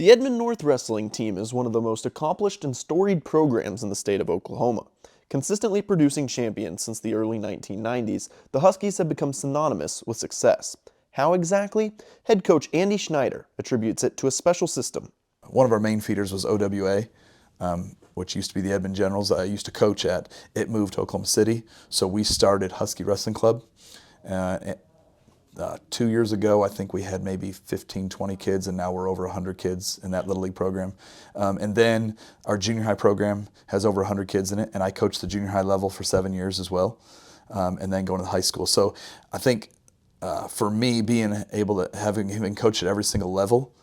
The Edmond North Wrestling team is one of the most accomplished and storied programs in the state of Oklahoma. Consistently producing champions since the early 1990s, the Huskies have become synonymous with success. How exactly? Head coach Andy Schneider attributes it to a special system. One of our main feeders was OWA, which used to be the Edmond Generals that I used to coach at. It moved to Oklahoma City, so we started Husky Wrestling Club. 2 years ago, I think we had maybe 15, 20 kids, and now we're over 100 kids in that Little League program. And then our junior high program has over 100 kids in it, and I coached the junior high level for 7 years as well, and then going to the high school. So I think for me, being able to having coached at every single level,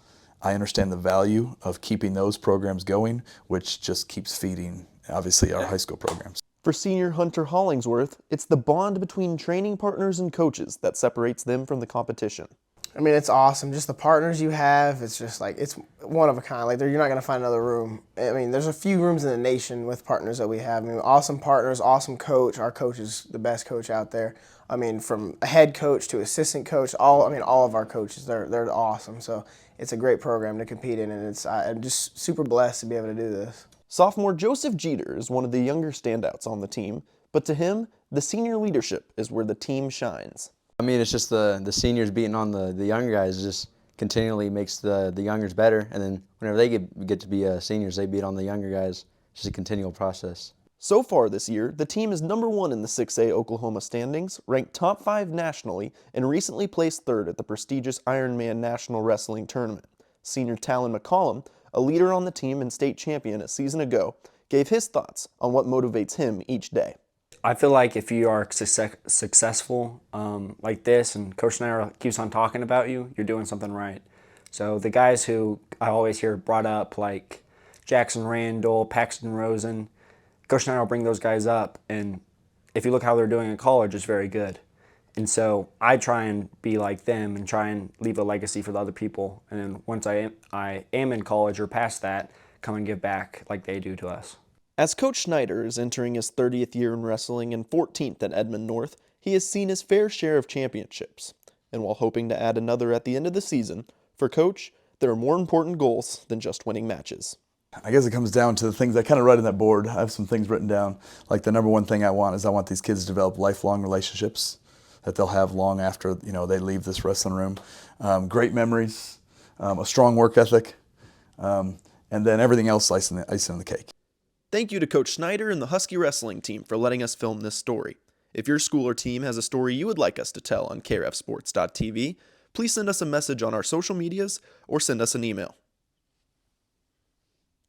I understand the value of keeping those programs going, which just keeps feeding, obviously, our high school programs. For senior Hunter Hollingsworth, it's the bond between training partners and coaches that separates them from the competition. I mean, it's awesome. Just the partners you have, it's just like, it's one of a kind. Like, you're not going to find another room. I mean, there's a few rooms in the nation with partners that we have. I mean, awesome partners, awesome coach. Our coach is the best coach out there. I mean, from a head coach to assistant coach, all of our coaches, they're awesome. So it's a great program to compete in, and I'm just super blessed to be able to do this. Sophomore Joseph Jeter is one of the younger standouts on the team, but to him, the senior leadership is where the team shines. I mean, it's just the seniors beating on the younger guys just continually makes the youngers better, and then whenever they get to be seniors, they beat on the younger guys. It's just a continual process. So far this year, the team is number 1 in the 6A Oklahoma standings, ranked top 5 nationally, and recently placed 3rd at the prestigious Ironman National Wrestling Tournament. Senior Talon McCollum, a leader on the team and state champion a season ago, gave his thoughts on what motivates him each day. I feel like if you are successful like this, and Coach Schneider keeps on talking about you, you're doing something right. So the guys who I always hear brought up, like Jackson Randall, Paxton Rosen, Coach Schneider will bring those guys up, and if you look how they're doing in college, it's very good. And so I try and be like them and try and leave a legacy for the other people. And then once I am in college or past that, come and give back like they do to us. As Coach Schneider is entering his 30th year in wrestling and 14th at Edmond North, he has seen his fair share of championships. And while hoping to add another at the end of the season, for Coach, there are more important goals than just winning matches. I guess it comes down to the things I kind of write on that board. I have some things written down. Like the number one thing I want these kids to develop lifelong relationships that they'll have long after they leave this wrestling room. Great memories, a strong work ethic, and then everything else icing on the cake. Thank you to Coach Schneider and the Husky Wrestling team for letting us film this story. If your school or team has a story you would like us to tell on krfsports.tv, please send us a message on our social medias or send us an email.